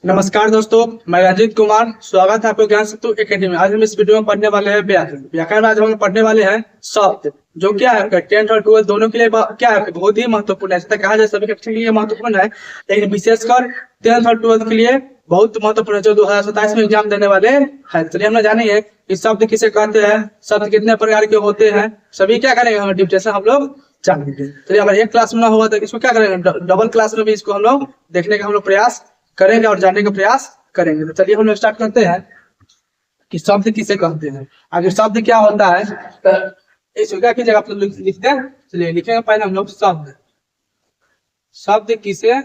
नमस्कार दोस्तों, मैं रंजीत कुमार। स्वागत है आपको ज्ञान सेतु एकेडमी। आज हम इस वीडियो में पढ़ने वाले हैं व्याकरण। व्याकरण में आज हम पढ़ने वाले हैं शब्द, जो क्या है 10th और 12th दोनों के लिए क्या है, बहुत ही महत्वपूर्ण है। ऐसा कहा जाए सभी कक्षा के लिए महत्वपूर्ण है, लेकिन विशेषकर 10th और 12th के लिए बहुत महत्वपूर्ण है, जो 2027 में एग्जाम देने वाले हैं। चलिए हम जानेंगे कि शब्द किसे कहते हैं, शब्द कितने प्रकार के होते हैं, सभी क्या करेंगे हम डिटेल हम लोग जानेंगे। चलिए अगर एक क्लास में ना हुआ तो इसको क्या करेंगे, डबल क्लास में भी इसको हम लोग देखने का हम लोग प्रयास करेंगे और जानने का प्रयास करेंगे। तो चलिए हम लोग स्टार्ट करते हैं कि शब्द किसे कहते हैं। अगर शब्द क्या होता है तो इसको क्या कीजिएगा, आप लोग लिखते हैं। चलिए लिखेंगे पहले हम लोग शब्द। शब्द किसे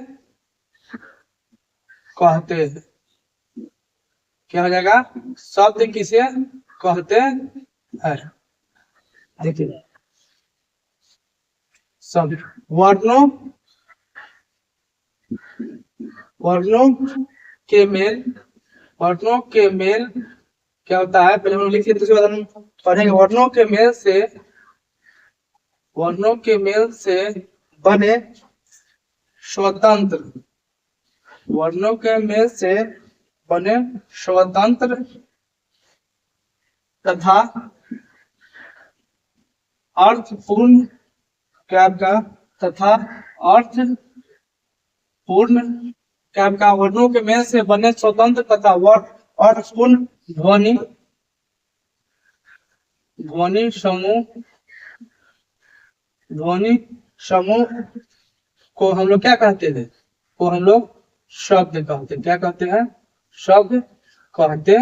कहते हैं, क्या हो जाएगा, शब्द किसे कहते हैं। देखिए शब्द वर्णों के मेल क्या होता है, पहले हम लोग लिखिए, उसके बाद हम पढ़ेंगे। वर्णों के मेल से बने स्वतंत्र, वर्णों के मेल से बने स्वतंत्र तथा अर्थपूर्ण वर्णों के मेल से बने स्वतंत्र तथा अर्थपूर्ण ध्वनि समूह को हम लोग क्या कहते हैं, को हम लोग शब्द कहते हैं। क्या कहते हैं, शब्द कहते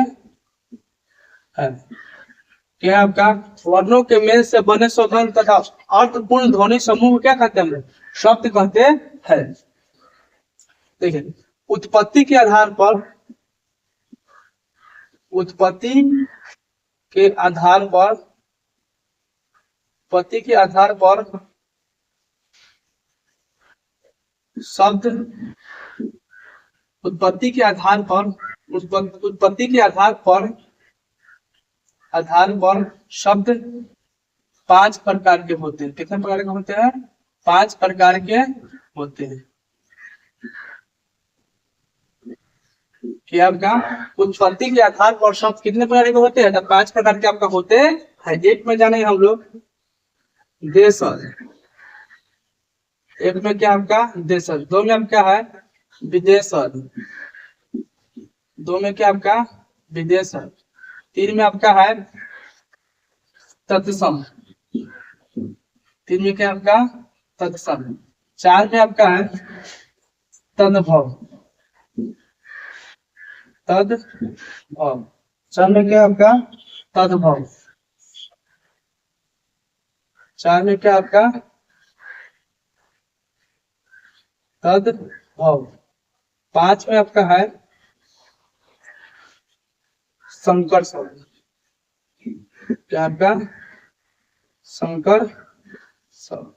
हैं। क्या आपका वर्णों के मेल से बने स्वतंत्र तथा अर्थपूर्ण ध्वनि समूह क्या कहते हैं, शब्द कहते हैं। देखिए उत्पत्ति के आधार पर शब्द उत्पत्ति के आधार पर शब्द 5 प्रकार के होते हैं। कितने प्रकार के होते हैं, 5 प्रकार के होते हैं। कि आपका उत्पत्ति के आधार पर शब्द कितने प्रकार के होते हैं, तो 5 प्रकार के आपका होते हैं। एक में जाने हम लोग देशज, एक में क्या आपका देशज, दो में आपका है विदेशज, दो में क्या आपका विदेशज, तीन में आपका है तत्सम, तीन में क्या आपका तत्सम, चार में आपका है तद्भव, चार में क्या आपका तद्भव, चार में क्या आपका तद्भव, 5 में आपका है संकर शब्द। क्या आपका संकर शब्द।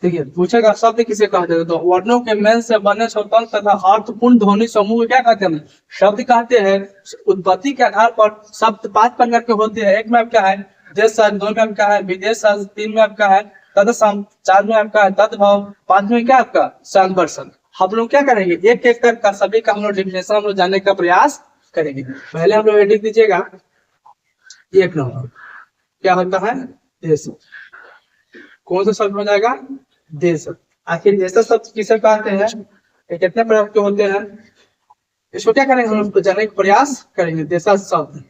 देखिए पूछेगा शब्द किसे कहते हैं, तो वर्णों के मेल से बने स्वतंत्र तथा अर्थपूर्ण ध्वनि समूह क्या कहते हैं, शब्द कहते हैं। उत्पत्ति के आधार पर शब्द 5 प्रकार के होते हैं। एक में आपका है देशज, दो में आपका है विदेशज, तीन में आपका है तत्सम, चार में आपका है तद्भव, 5 में क्या आपका संकर शब्द। हम लोग क्या करेंगे, एक एक कर सभी का हम लोग डिफिनेशन हम लोग जानने का प्रयास करेंगे। पहले हम लोग लिख दीजिएगा, एक नंबर क्या होता है देश, कौन सा शब्द हो जाएगा देश। आखिर देश शब्द किसे कहते हैं, कितने प्रकार के होते हैं, इसको क्या करेंगे हम लोग जानने का प्रयास करेंगे। देशज शब्द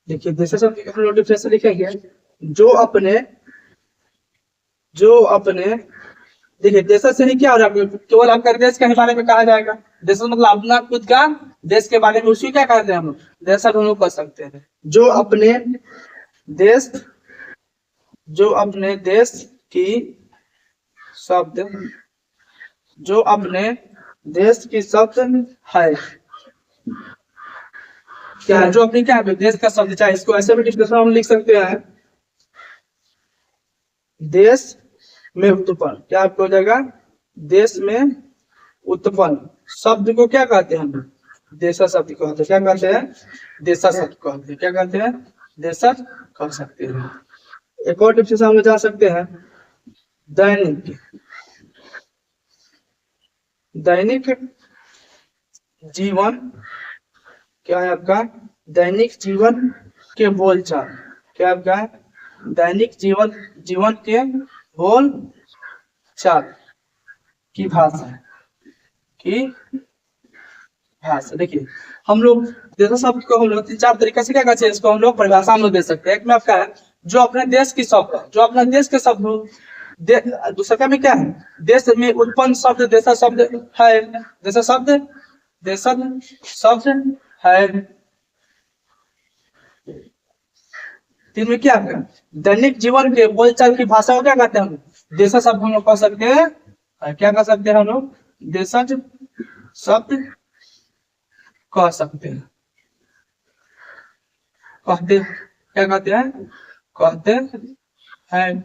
देखिए, देशज शब्द हम लोग डिफिनेशन लिखेंगे, जो अपने देखिए देश से ही क्या हो रहा है, केवल आपका देश के बारे में कहा जाएगा। देश मतलब अपना खुद का देश के बारे में, उसी क्या कहते हैं हम लोग देश हम लोग कर सकते हैं। जो अपने देश की शब्द, जो अपने देश की शब्द है, क्या जो अपनी क्या है देश का शब्द, चाहे इसको ऐसे भी डिस्कशन हम लिख सकते हैं, देश में उत्पन्न, क्या आपको हो जाएगा देश में उत्पन्न शब्द को क्या कहते हैं हम, देशज शब्द कहते हैं। क्या कहते हैं, देशज शब्द कहते हैं। क्या कहते हैं, देशज कह सकते हैं। एक और टिप्स से हम जा सकते हैं, दैनिक दैनिक जीवन, क्या है आपका, दैनिक जीवन के बोलचाल, क्या आपका है, दैनिक जीवन, जीवन के बोल चाल की भाषा, की भाषा। देखिए हम लोग जैसे शब्द को हम लोग तीन चार तरीके से क्या कहते हैं, इसको हम लोग परिभाषा हम लोग दे सकते हैं। एक में आपका है जो अपने देश की शब्द, जो अपने देश के शब्द हो, दूसरा में क्या है, देश में उत्पन्न शब्द, देशा शब्द है, देशा शब्द, देशज शब्द है। तीन में क्या है, दैनिक जीवन के बोलचाल की भाषा को क्या कहते हैं, देशज शब्द हम लोग कह सकते हैं, क्या कह सकते हैं हम लोग, देशज शब्द कह सकते हैं, कहते, क्या कहते हैं, कहते हैं,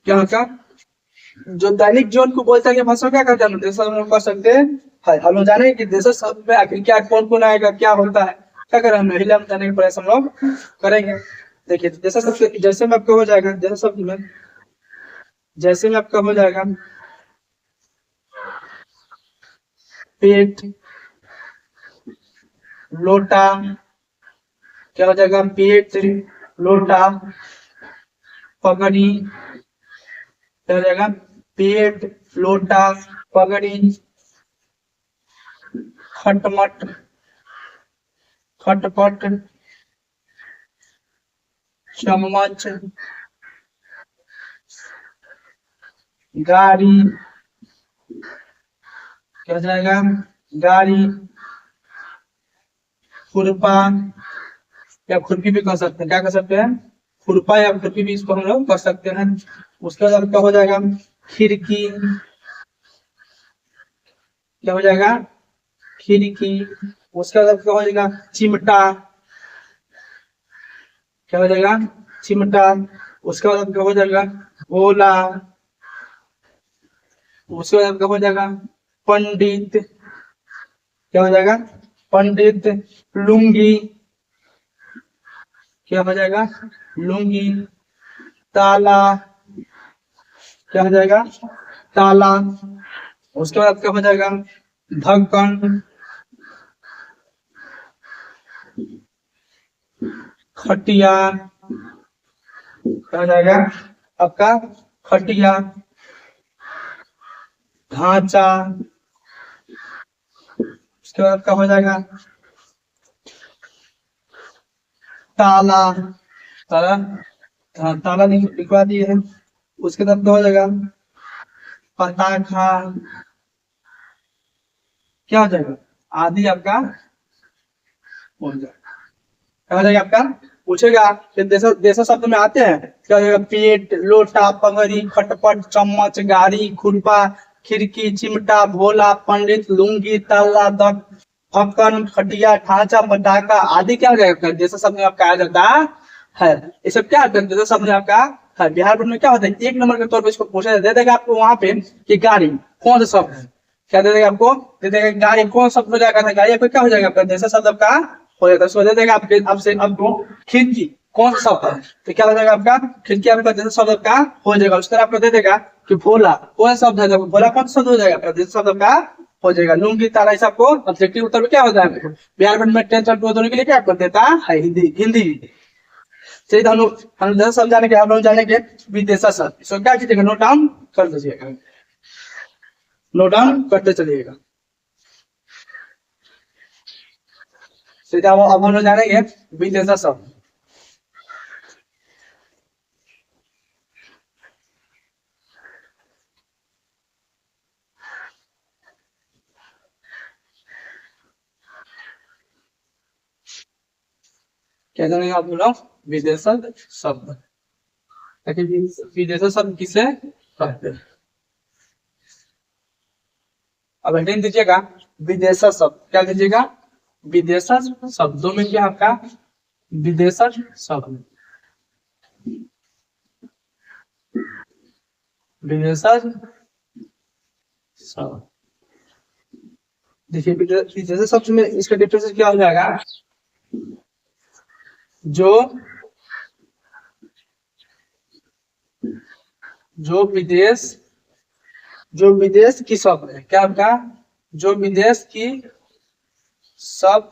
क्या होगा, जो दैनिक जीवन को बोलता है भाषा क्या कहते हैं, देश हम लोग कह सकते हैं है। हम लोग जानेंगे कि देश शब्द में आखिर क्या कौन कौन आएगा, क्या होता है, क्या करें हम हम जाने के प्रयास हम लोग करेंगे। देखिए जैसा शब्द, जैसे में आपका हो जाएगा, जैसे शब्द में, जैसे में आपका हो जाएगा पेट, लोटा, क्या हो जाएगा, पेट, लोटा, पगड़ी, क्या हो जाएगा, पेट, लोटा, पगड़ी, खटमट, खटपट, चम्मच, गाड़ी, क्या हो जाएगा, गाड़ी, खुरपा या खुरपी भी कह सकते हैं, क्या कह सकते हैं, खुरपा या खुरपी भी इसको हम लोग कह सकते हैं। उसके बाद क्या हो जाएगा, खिड़की, क्या हो जाएगा, खिड़की। उसके बाद क्या हो जाएगा, चिमटा, क्या हो जाएगा, चिमटा। उसके बाद क्या हो जाएगा, गोला। उसके बाद क्या हो जाएगा, पंडित, क्या हो जाएगा, पंडित। लुंगी, क्या हो जाएगा, लुंगी। ताला, क्या हो जाएगा, ताला। उसके बाद क्या हो जाएगा, ढक्कन। खटिया, क्या हो जाएगा आपका, खटिया। ढांचा, उसके बाद क्या हो जाएगा, ताला, ताला, हाँ, ताला लिखवा दिए है। उसके बाद क्या हो जाएगा, पताखा, क्या हो जाएगा, आदि आपका हो जाएगा। क्या हो जाएगा आपका, पूछेगा देशा शब्द में आते हैं, क्या हो जाएगा, पेट, लोटा, पगड़ी, खटपट, चम्मच, गाड़ी, खुरपा, खिड़की, चिमटा, भोला, पंडित, लुंगी, ताला, ढक्कन, खटिया, ढांचा, पटाखा आदि। क्या हो जाएगा, देशा शब्द में आपका आ जाता है। ये सब क्या होता है, देशा शब्द में आपका है। बिहार बोर्ड में क्या होता है, एक नंबर के तौर पर इसको पूछा दे देगा आपको वहां पे कि गाड़ी कौन सा शब्द है, क्या दे देगा आपको, दे देगा गाड़ी कौन शब्द हो जाएगा, गाड़ी आपको क्या हो जाएगा, आपका देशा शब्द आपका हो जाता है। उसको दे देगा आपके, आपसे आपको खिड़की कौन सा शब्द है, तो क्या हो जाएगा आपका, खिड़की आपका देशा शब्द आपका हो जाएगा। उसके आपको दे देगा कि भोला कौन सा शब्द है, भोला कौन सा शब्द हो जाएगा, देशा शब्द आपका हो जाएगा। लुंगी, ताला, इस आपको ऑब्जेक्टिव उत्तर में क्या होता है, बिहार बोर्ड में 10th और 12th के लिए क्या कर देता है, हिंदी, हिंदी। चलिए हम लोग समझाने के, हम लोग जानेंगे विदेशा शब्द। इसको क्या कीजिएगा, नोट डाउन कर दीजिएगा, नोट डाउन करते चलिएगा। सीधा अब हम लोग जानेंगे विदेशा शब्द। क्या जानेंगे आप लोग, विदेशा शब्द। विदेशा शब्द किसे कहते हैं, अब हेडिंग दीजिएगा विदेशा शब्द। क्या दीजिएगा, विदेशा शब्दों में क्या आपका, विदेशा शब्द, विदेशा शब्द। देखिए विदेशा शब्द में इसका डिफरेंस क्या हो जाएगा, जो जो विदेश जो विदेश की शब्द है, क्या आपका, जो विदेश की शब्द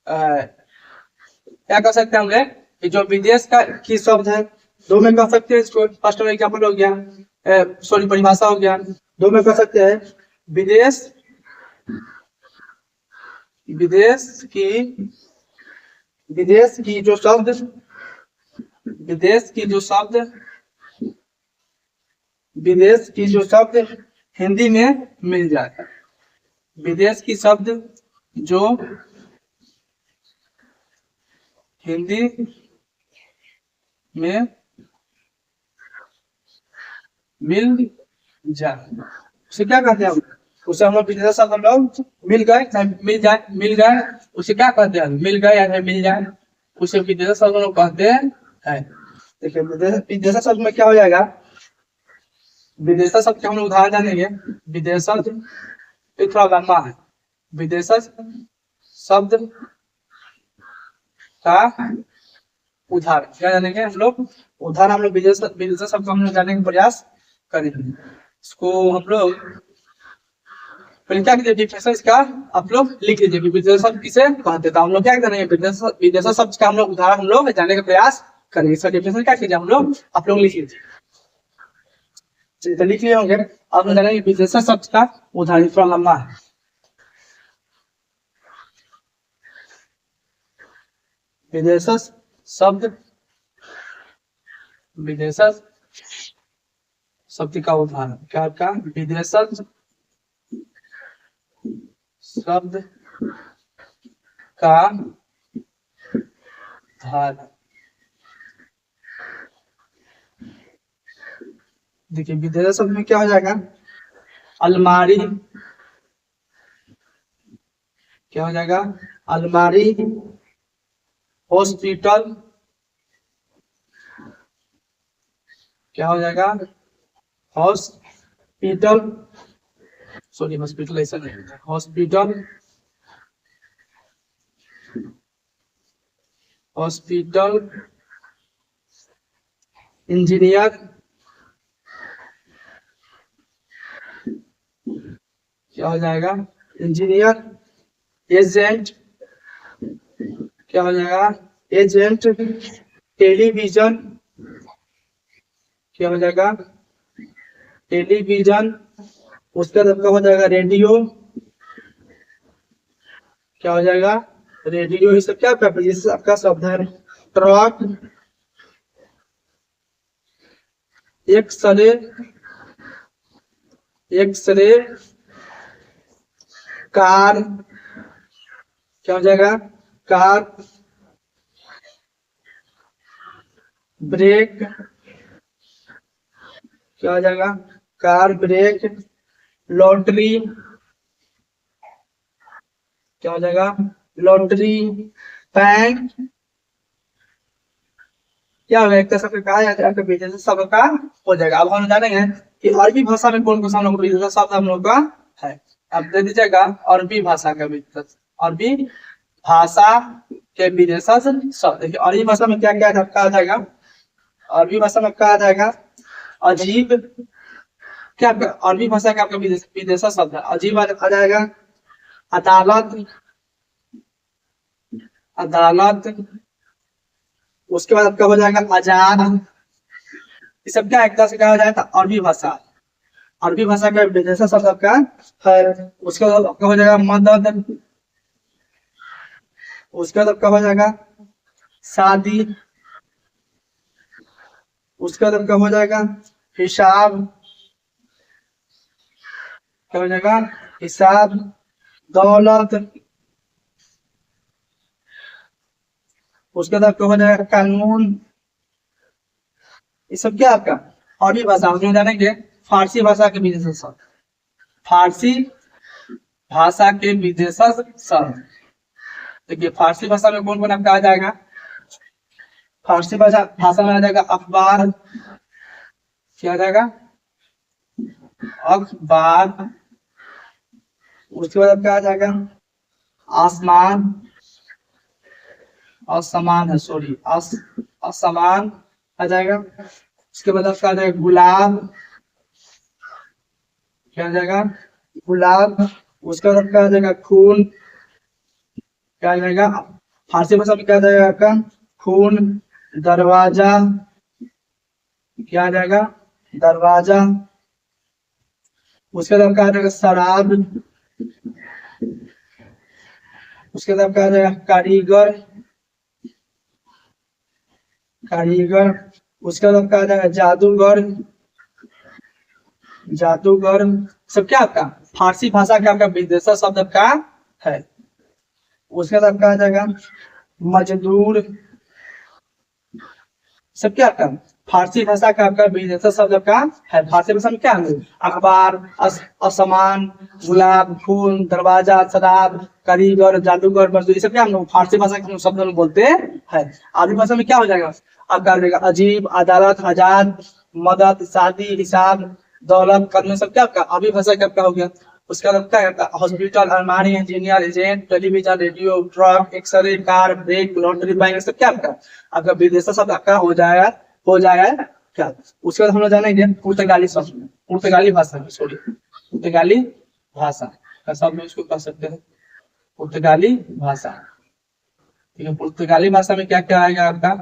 क्या कर सकते हैं हम लोग कि जो विदेश का की शब्द है, दो में कर सकते हैं इसको। फर्स्ट में एग्जाम्पल हो गया, सॉरी परिभाषा हो गया। दो में कर सकते हैं, विदेश विदेश की विदेश की जो शब्द विदेश की जो शब्द विदेश की जो शब्द हिंदी में मिल जाए। विदेश की शब्द जो हिंदी में मिल जाए उसे क्या कहते हैं? उसे हम लोग विदेश शब्द हम लोग मिल गए, मिल गए उसे क्या कहते हैं? मिल गए या मिल जाए उसे विदेश शब्द हम लोग कहते हैं। देखिए विदेश शब्द में क्या हो जाएगा, विदेश शब्द के हम लोग उदाहरण जानेंगे। विदेश थोड़ा लंबा है। विदेश शब्द का उदाहरण क्या जानेंगे हम लोग? उदाहरण हम लोग विदेश शब्द को हम लोग जानने का प्रयास करेंगे। इसको हम लोग पहले क्या कीजिए, डिफिनेशन इसका आप लोग लिख लीजिए कि विदेश शब्द किसे कहते हैं। तो हम लोग क्या करेंगे, विदेश शब्द का हम लोग उदाहरण हम लोग जानने का प्रयास करेंगे। इसका डिफिनेशन क्या कीजिए हम लोग, आप लोग लिख लीजिए। तो लिख लिए होंगे। अब हम जानेंगे विदेश शब्द का उदाहरण, थोड़ा लंबा है। विदेश शब्द का उदाहरण क्या आपका, विदेश शब्द का उदाहरण। देखिए विदेश शब्द में क्या हो जाएगा, अलमारी, क्या हो जाएगा, अलमारी, हॉस्पिटल, क्या हो जाएगा, हॉस्पिटल, सॉरी हॉस्पिटल ऐसा नहीं, हॉस्पिटल, हॉस्पिटल, इंजीनियर, क्या हो जाएगा, इंजीनियर, एजेंट, क्या हो जाएगा, एजेंट, टेलीविजन, क्या हो जाएगा, टेलीविजन, उसका आपका हो जाएगा रेडियो, क्या हो जाएगा, रेडियो। ये सब क्या आपका शब्द है। ट्रक, एक्सरे, एक्सरे, कार, क्या हो जाएगा, कार, ब्रेक, क्या हो जाएगा, कार ब्रेक, लॉटरी, क्या हो जाएगा, लॉटरी, बैंक, क्या होगा, एक तरह से कहा जाता है विदेश शब्द का हो जाएगा। अब हम जानेंगे कि अरबी भाषा में कौन कौन सा हम लोग विदेश शब्द हम लोग का है। अब दे दीजिएगा अरबी भाषा का विदेश, अरबी भाषा के विदेश शब्द। देखिए अरबी भाषा में क्या क्या कहा जाएगा, अरबी भाषा में कहा जाएगा अजीब, क्या अरबी भाषा का आपका विदेश शब्द है, अजीब आ जाएगा, अदालत, अदालत, उसके बाद आपका हो जाएगा आजाद। ये सब क्या एक तरह से कहा जाए तो अरबी भाषा, अरबी भाषा का विदेश शब्द आपका है। उसके बाद आपका हो जाएगा मदद, उसके बाद आपका हो जाएगा शादी, उसके बाद आपका हो जाएगा हिसाब, क्या हो जाएगा, हिसाब, दौलत, उसके बाद आपका हो जाएगा कानून। ये सब क्या आपका अरबी भाषा। हम जानेंगे फारसी भाषा के विदेश शब्द, फारसी भाषा के विदेश शब्द। देखिए फारसी भाषा में कौन कौन आपका आ जाएगा, फारसी भाषा में आ जाएगा अखबार, क्या आ जाएगा, अखबार, उसके बाद आपका आ जाएगा आसमान, असमान है सॉरी असमान आ जाएगा। उसके बाद आपका आ जाएगा गुलाब, क्या आ जाएगा? गुलाब। उसके बाद क्या आ जाएगा? खून। क्या आ जाएगा? फारसी भाषा में क्या आ जाएगा आपका? खून। दरवाजा। क्या आ जाएगा? दरवाजा। उसके बाद क्या आ जाएगा? शराब। उसके बाद क्या आ जाएगा? कारीगर। कारीगर। उसके बाद क्या आ जाएगा? जादूगर। जादूगर। सब क्या आपका फारसी भाषा का आपका विदेशा शब्द आपका है। उसके बाद आपका आ जाएगा मजदूर। सब क्या आपका फारसी भाषा का आपका विदेशा शब्द आपका है। फारसी भाषा में क्या है? अखबार, असमान, गुलाब, फूल, दरवाजा, शराब, कारीगर, जादूगर, मजदूर, ये सब क्या हम लोग फारसी भाषा के शब्द हम बोलते हैं। अरबी भाषा में क्या हो जाएगा? आपका आ जाएगा अजीब, अदालत, आजाद, मदद, शादी, हिसाब, दौलत, कदम, सब क्या आपका अरबी भाषा का आपका हो गया। उसके बाद क्या है? हॉस्पिटल, अलमारी, engineer, agent, television, radio, truck, x ray, car, brake, lottery, bank, सब क्या आपका आपका विदेशा शब्द आपका हो जाएगा क्या। उसके बाद हम लोग जानेंगे पुर्तगाली शब्द, पुर्तगाली भाषा में, सॉरी, पुर्तगाली भाषा का शब्द में इसको कह सकते हैं पुर्तगाली भाषा। ठीक है, पुर्तगाली भाषा में क्या क्या आएगा आपका?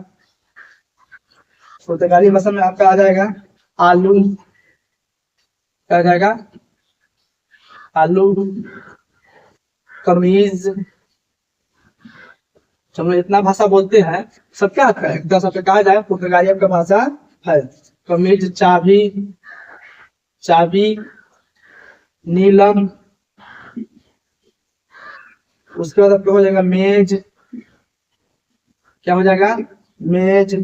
पुर्तगाली भाषा में आपका आ जाएगा आलू। क्या आ जाएगा? आलू। कमीज। जब हम इतना भाषा बोलते हैं सब क्या आता है? दस आपका कहा जाए पुर्तगाली आपका भाषा है। कमीज। चाबी। चाबी। नीलम। उसके बाद आपका हो जाएगा मेज। क्या हो जाएगा? मेज।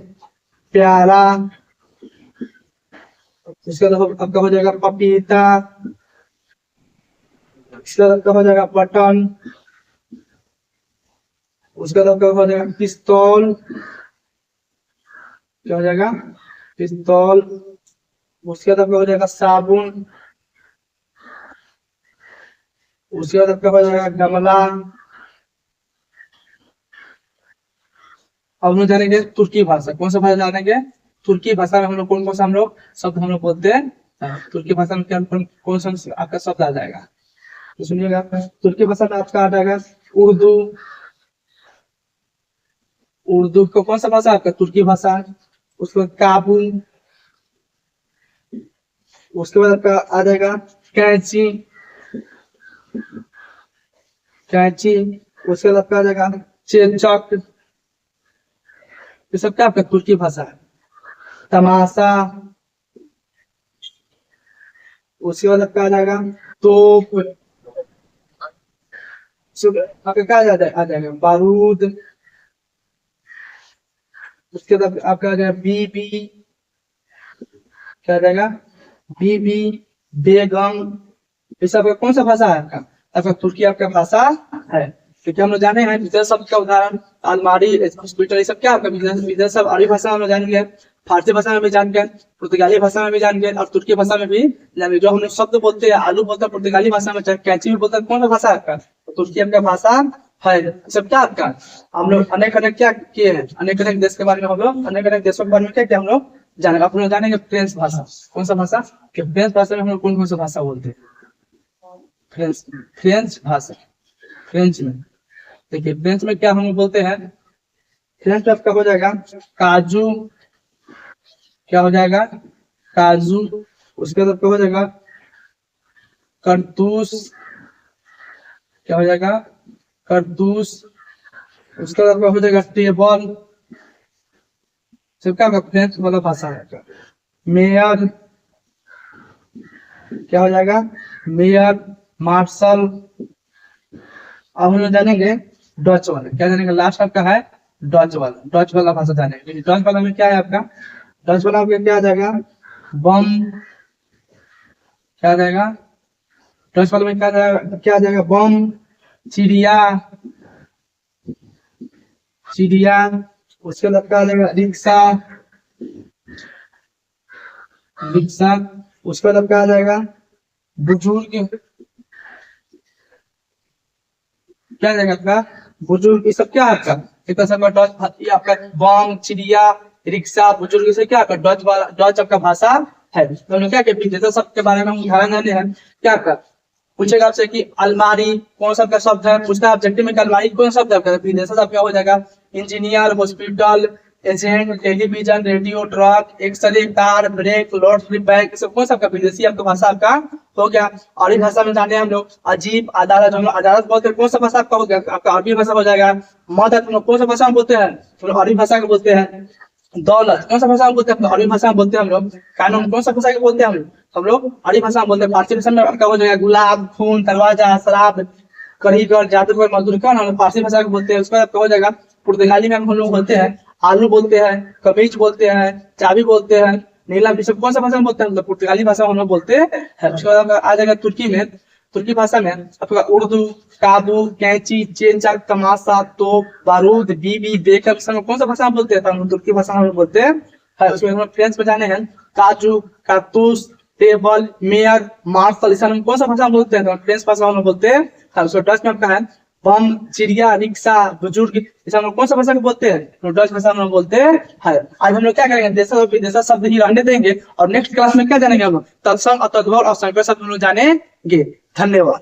प्यारा। उसके बाद आपका हो जाएगा पपीता। उसके बाद आपका हो जाएगा बटन। उसके बाद आपका हो जाएगा पिस्तौल। क्या हो जाएगा? पिस्तौल। उसके बाद आपका हो जाएगा साबुन। उसके बाद आपका हो जाएगा गमला। अब हम लोग जानेंगे तुर्की भाषा। कौन सा भाषा जानेंगे? तुर्की भाषा में हम लोग कौन कौन सा हम लोग शब्द हम लोग बोलते हैं। तुर्की भाषा में क्या कौन सा आपका शब्द आ जाएगा? तो सुनिएगा, तुर्की भाषा में आपका आ जाएगा उर्दू। उर्दू को कौन सा भाषा आपका? तुर्की भाषा। उसके बाद काबुल। उसके बाद आपका आ जाएगा कैंची। कैंची। उसके बाद आपका आ जाएगा चेचक। ये सब क्या आपका तुर्की भाषा है। तमाशा। उसके बाद आपका आ जाएगा तोप। आपका क्या आ जाएगा बारूद। उसके बाद आपका आ जाएगा बीबी। क्या आ जाएगा? बीबी। बेगम। ये सब कौन सा भाषा है आपका? आपका तुर्की आपका भाषा है। क्योंकि हम लोग जाने हैं विदेश शब्द का उदाहरण अलमारी, हॉस्पिटल, ये सब क्या आपका विदेश शब्द। अरबी भाषा में हम लोग जानेंगे, फारसी भाषा में भी जानेंगे, पुर्तगाली भाषा में भी जानेंगे और तुर्की भाषा में भी जानेंगे। जो हम लोग शब्द बोलते हैं आलू बोलते हैं पुर्तगाली भाषा में, कैंची भी बोलते हैं, कौन सा भाषा है आपका? तो तुर्की आपका भाषा है। सब क्या आपका हम लोग अनेक अनेक क्या किए हैं, अनेक अनेक देश के बारे में हम लोग अनेक अनेक देशों के बारे में क्या क्या हम लोग जानेंगे। आप लोग जानेंगे फ्रेंच भाषा। कौन सा भाषा? फ्रेंच भाषा में हम लोग कौन कौन सा भाषा बोलते हैं? फ्रेंच। फ्रेंच भाषा। फ्रेंच में देखिए, फ्रेंच में क्या हम लोग बोलते हैं? फ्रेंच में आपका हो जाएगा काजू। क्या हो जाएगा? काजू। उसके बाद आपका हो जाएगा करतूस। क्या हो जाएगा? करतूस। उसके बाद आपका हो जाएगा टेबल। सब क्या फ्रेंच वाला भाषा है। मेयर। क्या हो जाएगा? मेयर। मार्शल। अब हम लोग जानेंगे डच वाला। क्या जानेंगे? लास्ट आपका है डच वाला। डच वाला भाषा जानेंगे। डच वाला में क्या है आपका? डच वाला आपका क्या आ जाएगा? बम। क्या आ जाएगा? डच वाला में क्या आ जाएगा? बम। चिड़िया। चिड़िया। उसके बाद क्या आ जाएगा? रिक्शा। रिक्शा। उसके बाद क्या आ जाएगा? बुजुर्ग। क्या जाएगा आपका? बुजुर्ग। ये सब क्या है आपका? इतना सब डच, ये आपका बम, चिड़िया, रिक्शा, बुजुर्ग, से क्या आपका डच वाला, डच आपका भाषा है। तो हम लोग क्या कहते हैं, शब्द के बारे में हम उदाहरण देने हैं। क्या कर पूछेगा आपसे कि अलमारी कौन सा का शब्द है, पूछता है ऑब्जेक्टिव में कि अलमारी कौन सा शब्द है, विदेशा शब्द क्या हो जाएगा, engineer, hospital, agent, television, radio, truck, x ray, car, brake, lottery, bank, सब कौन सा आपका विदेशी आपका भाषा आपका हो गया। अरबी भाषा में जाने हम लोग अजीब, अदालत, हम लोग अदालत बोलते हैं, कौन सा भाषा आपका हो गया, आपका अरबी भाषा हो जाएगा। मदद हम लोग कौन सा भाषा में बोलते हैं, हम लोग अरबी भाषा को बोलते हैं। दौलत कौन सा भाषा में बोलते हैं, अरबी भाषा में बोलते हैं हम लोग। कानून कौन सा भाषा के बोलते हैं हम लोग अरबी भाषा में बोलते हैं। फारसी भाषा में आपका हो जाएगा गुलाब, खून, दरवाजा, शराब, कारीगर, जादूगर, मजदूर, क्या हम लोग फारसी भाषा को बोलते हैं। उसके बाद आपका हो जाएगा पुर्तगाली में हम लोग बोलते हैं आलू बोलते हैं, कमीज बोलते हैं, चाबी बोलते हैं, नीला बिशप कौन सा भाषा में बोलते हैं, मतलब पुर्तगाली भाषा में हम लोग बोलते हैं। उसके बाद आ जाएगा तुर्की में, तुर्की भाषा में आपका उर्दू, काबू, कैंची, चेंचा, तमाशा, तोप, बारूद, बीबी, बेकर, कौन सा भाषा में बोलते हैं, तो हम तुर्की भाषा में बोलते हैं। उसमें हम फ्रेंच में जाने हैं काजू, कारतूस, टेबल, मेयर, मार्शल, इस कौन सा भाषा में बोलते हैं, तो फ्रेंच भाषा में बोलते हैं। उसको डच में आपका है बम, चिड़िया, रिक्शा, बुजुर्ग, इस हम लोग कौन सा भाषा में बोलते हैं, तो डच भाषा में बोलते हैं। आज हम लोग क्या करेंगे, देशा और विदेशा शब्द ही रहने देंगे और नेक्स्ट क्लास में क्या जानेंगे हम लोग, तत्सम और तद्भव और संकर शब्द हम लोग जानेंगे। धन्यवाद।